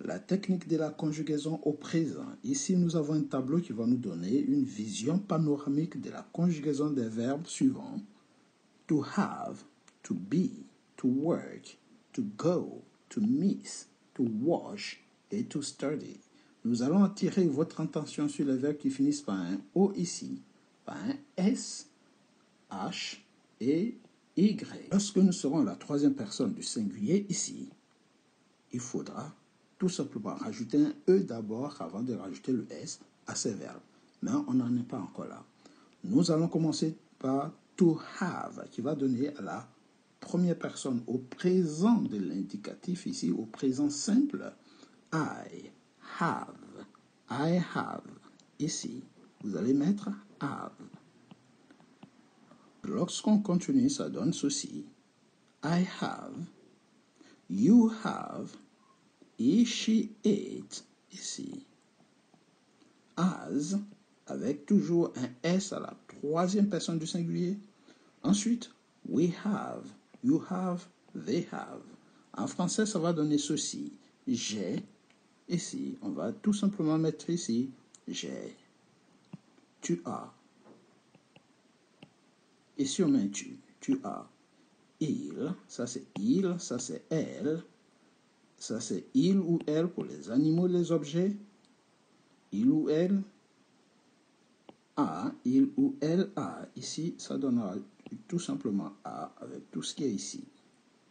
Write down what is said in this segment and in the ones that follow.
La technique de la conjugaison au présent. Ici, nous avons un tableau qui va nous donner une vision panoramique de la conjugaison des verbes suivants. To have, to be, to work, to go, to miss, to wash et to study. Nous allons attirer votre attention sur les verbes qui finissent par un O ici, par un S, H et Y. Lorsque nous serons à la troisième personne du singulier ici, il faudra tout simplement rajouter un E d'abord avant de rajouter le S à ces verbes. Mais on n'en est pas encore là. Nous allons commencer par to have, qui va donner à la première personne au présent de l'indicatif ici, au présent simple. I have. I have. Ici, vous allez mettre have. Lorsqu'on continue, ça donne ceci. I have. You have. He, she, it, ici. As, avec toujours un S à la troisième personne du singulier. Ensuite, we have, you have, they have. En français, ça va donner ceci. J'ai, ici, on va tout simplement mettre ici, j'ai. Tu as. Ici, on met tu as. Il, ça c'est il, ça c'est elle. Ça, c'est il ou elle pour les animaux, les objets. Il ou elle a, il ou elle a. Ici, ça donnera tout simplement a avec tout ce qui est ici.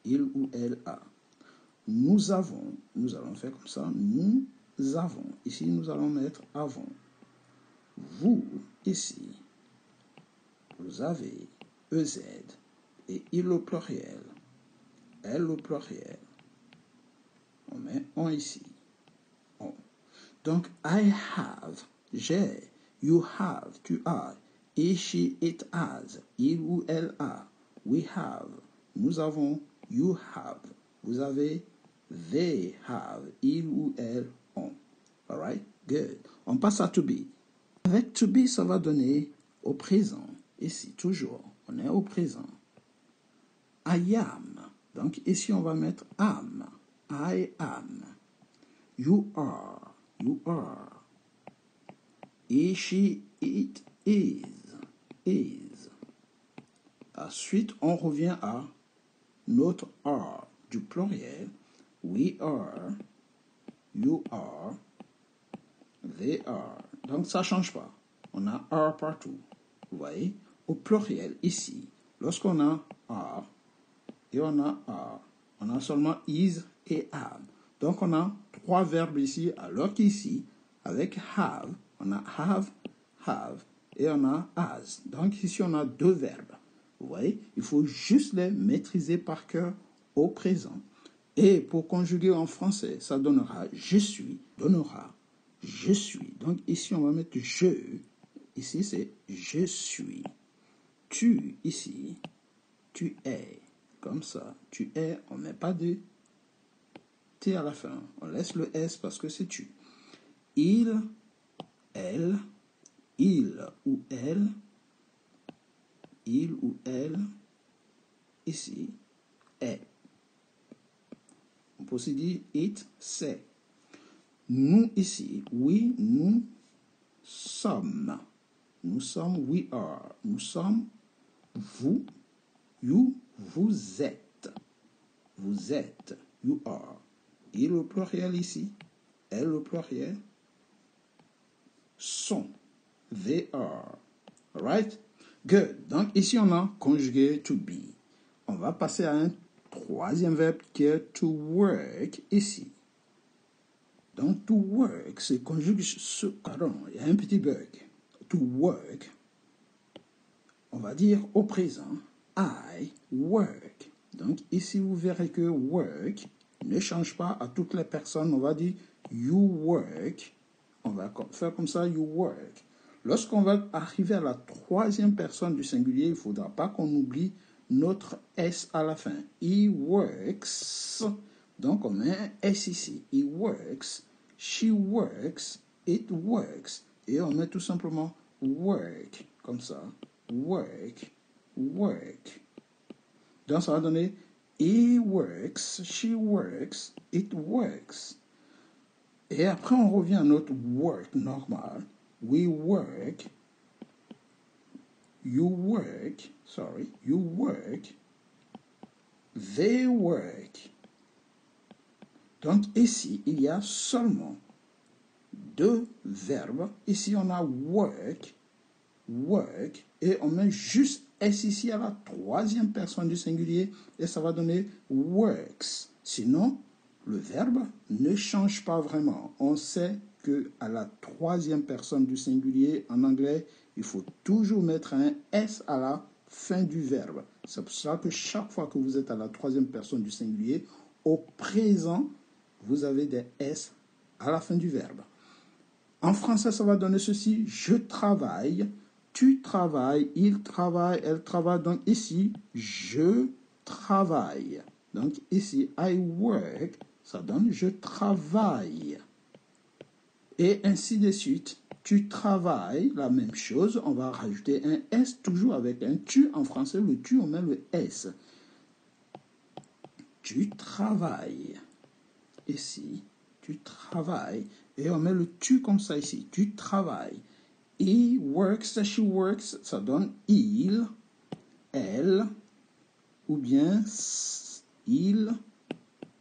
Il ou elle a. Nous avons, nous allons faire comme ça. Nous avons. Ici, nous allons mettre avons. Vous, ici, vous avez EZ et il au pluriel. Elle au pluriel. On met on ici. On. Donc, I have, j'ai. You have, tu as. He, she, it has. Il ou elle a. We have, nous avons. You have, vous avez. They have, il ou elle ont. Alright? Good. On passe à to be. Avec to be, ça va donner au présent. Ici, toujours, on est au présent. I am. Donc, ici, on va mettre am. I am. You are. You are. He, she, it is. Is. Ensuite, on revient à notre are du pluriel. We are. You are. They are. Donc, ça ne change pas. On a are partout. Vous voyez? Au pluriel, ici, lorsqu'on a are et on a are, on a seulement is et have. Donc, on a trois verbes ici, alors qu'ici, avec have, on a have, et on a has. Donc, ici, on a deux verbes. Vous voyez, il faut juste les maîtriser par cœur au présent. Et pour conjuguer en français, ça donnera je suis, donnera je suis. Donc, ici, on va mettre je. Ici, c'est je suis. Tu, ici, tu es. Comme ça, tu es, on ne met pas de T à la fin. On laisse le S parce que c'est tu. Il, elle, il ou elle, ici, est. On peut aussi dire it, c'est. Nous, ici, oui, nous sommes. Nous sommes, we are. Nous sommes, vous, you, vous êtes. Vous êtes, you are. Il au pluriel ici, elle au pluriel, sont, they are. Alright? Good. Donc ici on a conjugué to be. On va passer à un troisième verbe qui est to work ici. Donc to work, c'est conjugué pardon, il y a un petit bug. To work, on va dire au présent, I work. Donc ici vous verrez que work ne change pas à toutes les personnes. On va dire you work. On va faire comme ça, you work. Lorsqu'on va arriver à la troisième personne du singulier, il ne faudra pas qu'on oublie notre S à la fin. He works. Donc on met un S ici. He works. She works. It works. Et on met tout simplement work. Comme ça. Work. Work. Donc ça va donner he works, she works, it works. Et après, on revient à notre work normal. We work. You work. Sorry. You work. They work. Donc ici, il y a seulement deux verbes. Ici, on a work, work, et on met juste S ici à la troisième personne du singulier, et ça va donner works. Sinon, le verbe ne change pas vraiment. On sait qu'à la troisième personne du singulier, en anglais, il faut toujours mettre un S à la fin du verbe. C'est pour ça que chaque fois que vous êtes à la troisième personne du singulier, au présent, vous avez des S à la fin du verbe. En français, ça va donner ceci. Je travaille, tu travailles, il travaille, elle travaille. Donc ici, je travaille. Donc ici, I work, ça donne je travaille. Et ainsi de suite. Tu travailles, la même chose. On va rajouter un S toujours avec un tu. En français, le tu, on met le S. Tu travailles. Ici, tu travailles. Et on met le tu comme ça ici. Tu travailles. He works, she works, ça donne il, elle, ou bien il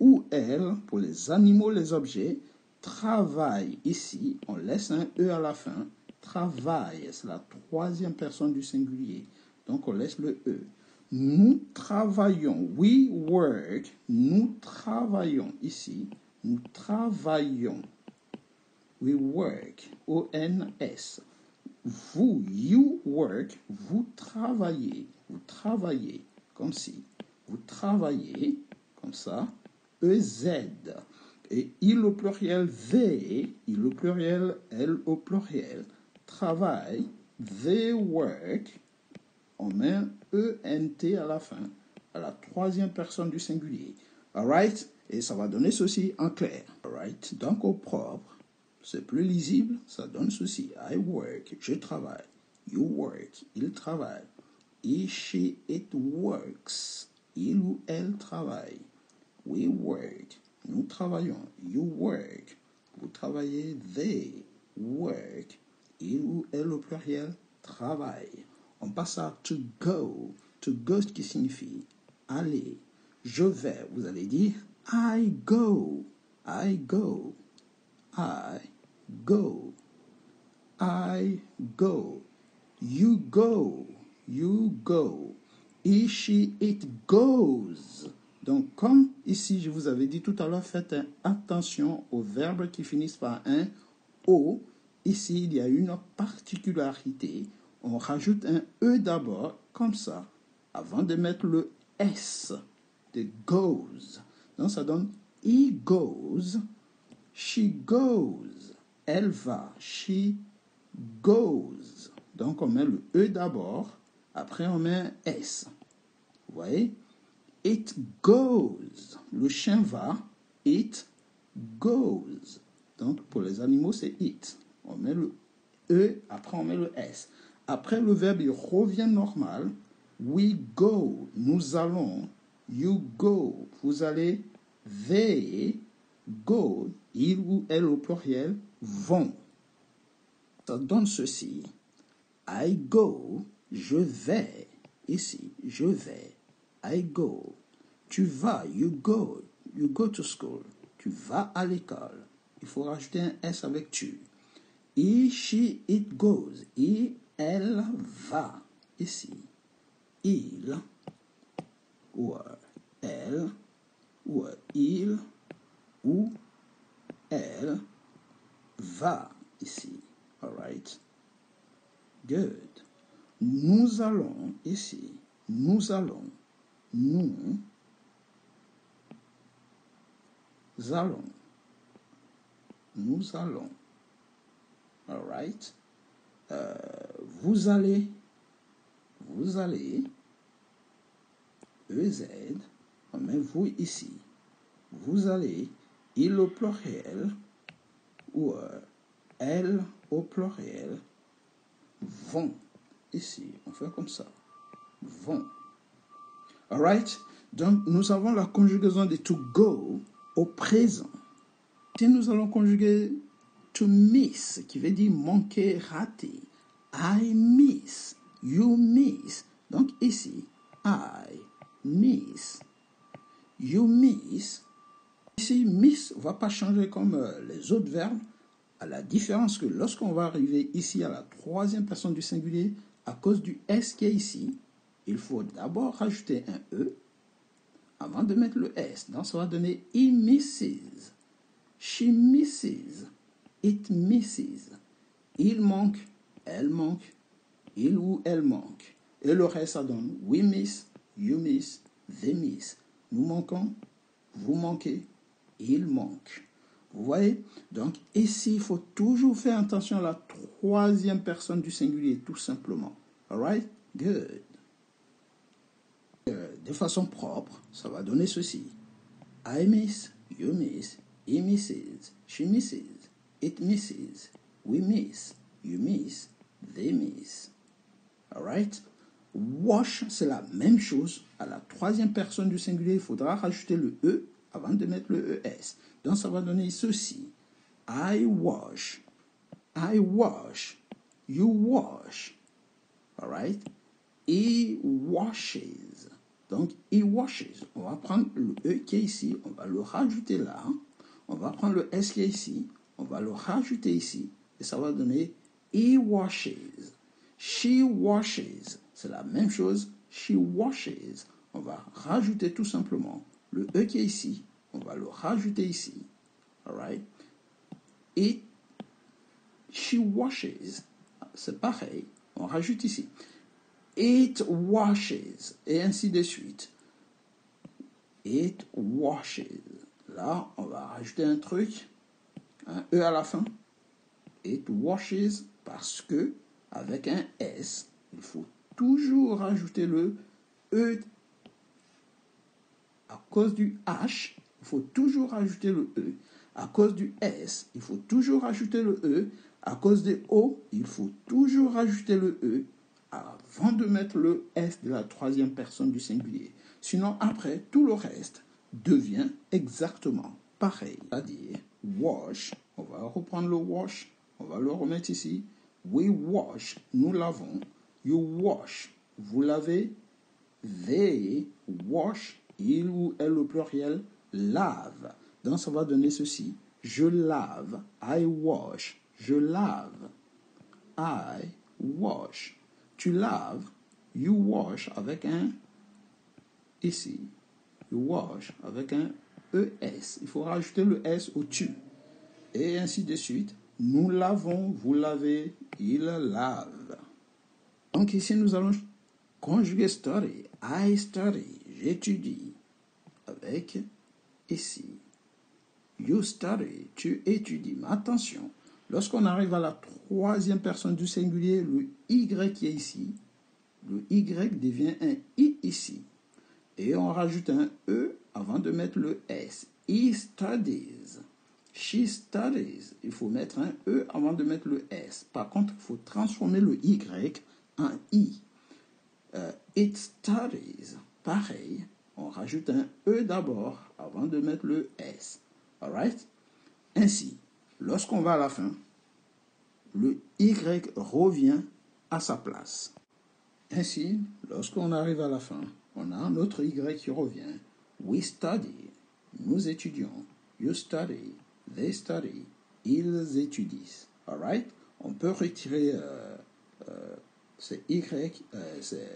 ou elle, pour les animaux, les objets, travaille. Ici, on laisse un E à la fin. Travaille, c'est la troisième personne du singulier. Donc, on laisse le E. Nous travaillons. We work. Nous travaillons. Ici, nous travaillons. We work. O-N-S. Vous, you work. Vous travaillez. Vous travaillez. Comme si. Vous travaillez. Comme ça. E-Z. Et il au pluriel, they. Il au pluriel, elle au pluriel. Travail. They work. On met un E-N-T à la fin, à la troisième personne du singulier. Alright? Et ça va donner ceci en clair. Alright? Donc au propre, c'est plus lisible, ça donne ceci. I work, je travaille. You work, il travaille. He, she, it works. Il ou elle travaille. We work, nous travaillons. You work, vous travaillez. They work, il ou elle au pluriel travaille. On passe à to go. To go, ce qui signifie aller. Je vais. Vous allez dire I go. I go. I go. I go. You go. You go. He, she, it goes. Donc, comme ici, je vous avais dit tout à l'heure, faites attention aux verbes qui finissent par un O. Ici, il y a une particularité. On rajoute un E d'abord, comme ça, avant de mettre le S de goes. Donc, ça donne he goes, she goes, elle va, she goes. Donc, on met le E d'abord, après on met un S. Vous voyez? It goes. Le chien va, it goes. Donc, pour les animaux, c'est it. On met le E, après on met le S. Après, le verbe, il revient normal. We go. Nous allons. You go. Vous allez. They go. Il ou elle au pluriel vont. Ça donne ceci. I go. Je vais. Ici, je vais. I go. Tu vas. You go. You go to school. Tu vas à l'école. Il faut rajouter un S avec tu. He, she, it goes. Il, elle va. Ici. Il ou elle ou il ou elle va. Ici. Alright. Good. Nous allons. Ici. Nous allons. Nous allons. Nous allons. Alright. Vous allez. Vous allez. EZ. On met vous ici. Vous allez. Il au pluriel. Ou elle au pluriel. Vont. Ici. On fait comme ça. Vont. Alright. Donc, nous avons la conjugaison de to go au présent. Si nous allons conjuguer to miss, qui veut dire manquer, rater. I miss, you miss. Donc ici, I miss, you miss. Ici, miss ne va pas changer comme les autres verbes, à la différence que lorsqu'on va arriver ici à la troisième personne du singulier, à cause du S qui est ici, il faut d'abord rajouter un E avant de mettre le S. Donc ça va donner he misses, she misses, it misses. Il manque, elle manque, il ou elle manque. Et le reste, ça donne we miss, you miss, they miss. Nous manquons, vous manquez, il manque. Vous voyez? Donc ici, il faut toujours faire attention à la troisième personne du singulier, tout simplement. Alright? Good. De façon propre, ça va donner ceci. I miss, you miss, he misses, she misses, it misses, we miss, you miss, they miss. Alright? Wash, c'est la même chose. À la troisième personne du singulier, il faudra rajouter le E avant de mettre le ES. Donc, ça va donner ceci. I wash, you wash. Alright? He washes. Donc, he washes. On va prendre le E qui est ici, on va le rajouter là. On va prendre le S qui est ici, on va le rajouter ici. Et ça va donner he washes. She washes. C'est la même chose. She washes. On va rajouter tout simplement le E qui est ici. On va le rajouter ici. Alright? Et she washes. C'est pareil. On rajoute ici. It washes. Et ainsi de suite. It washes. Là, on va rajouter un truc. Un E à la fin. It washes parce que avec un S, il faut toujours rajouter le E. À cause du H, il faut toujours rajouter le E. À cause du S, il faut toujours rajouter le E. À cause des O, il faut toujours rajouter le E avant de mettre le S de la troisième personne du singulier. Sinon, après, tout le reste devient exactement pareil. C'est-à-dire, wash, on va reprendre le wash, on va le remettre ici. We wash, nous lavons. You wash, vous lavez. They wash, il ou elle au pluriel, lave. Donc ça va donner ceci. Je lave. I wash. Je lave. I wash. Tu laves. You wash avec un ici. You wash avec un ES. Il faut rajouter le S au tu. Et ainsi de suite. Nous lavons, vous lavez, il lave. Donc ici nous allons conjuguer study. I study. J'étudie. Avec ici. You study. Tu étudies. Mais attention. Lorsqu'on arrive à la troisième personne du singulier, le Y qui est ici, le Y devient un I ici. Et on rajoute un E avant de mettre le S. He studies. She studies. Il faut mettre un E avant de mettre le S. Par contre, il faut transformer le Y en I. It studies. Pareil. On rajoute un E d'abord avant de mettre le S. Alright? Ainsi, lorsqu'on va à la fin, le Y revient à sa place. Ainsi, lorsqu'on arrive à la fin, on a un autre Y qui revient. We study. Nous étudions. You study. They study. Ils étudient. Alright? On peut retirer ces Y, ces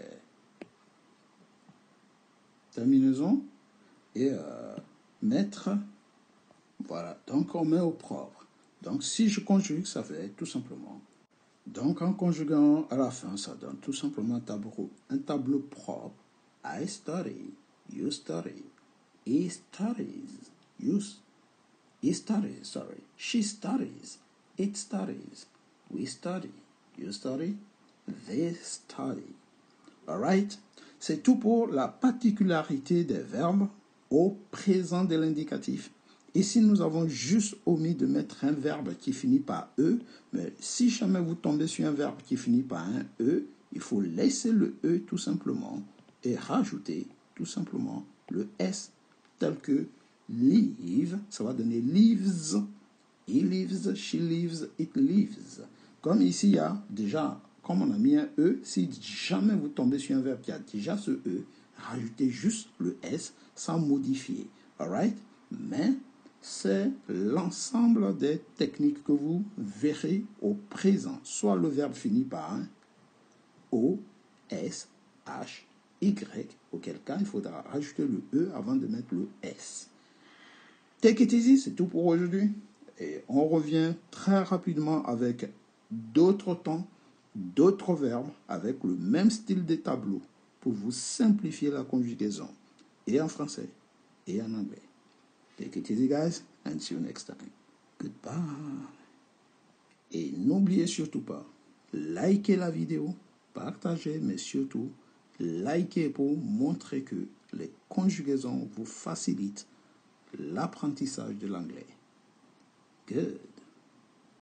terminaisons et mettre. Voilà. Donc, on met au propre. Donc, si je conjugue, ça fait tout simplement. Donc, en conjuguant à la fin, ça donne tout simplement un tableau propre. I study. You study. He studies. He studies, sorry. She studies. It studies. We study. You study. They study. Alright? C'est tout pour la particularité des verbes au présent de l'indicatif. Ici, nous avons juste omis de mettre un verbe qui finit par E, mais si jamais vous tombez sur un verbe qui finit par un E, il faut laisser le E tout simplement et rajouter tout simplement le S tel que live, ça va donner lives. He lives, she lives, it lives. Comme ici, il y a déjà, comme on a mis un E, si jamais vous tombez sur un verbe qui a déjà ce E, rajoutez juste le S sans modifier. Alright? Mais c'est l'ensemble des techniques que vous verrez au présent. Soit le verbe finit par un O, S, H, Y, auquel cas il faudra rajouter le E avant de mettre le S. Take it easy, c'est tout pour aujourd'hui. Et on revient très rapidement avec d'autres temps, d'autres verbes, avec le même style de tableau pour vous simplifier la conjugaison, et en français, et en anglais. Take it easy, guys, and see you next time. Goodbye. Et n'oubliez surtout pas, likez la vidéo, partagez, mais surtout, likez pour montrer que les conjugaisons vous facilitent l'apprentissage de l'anglais. Good.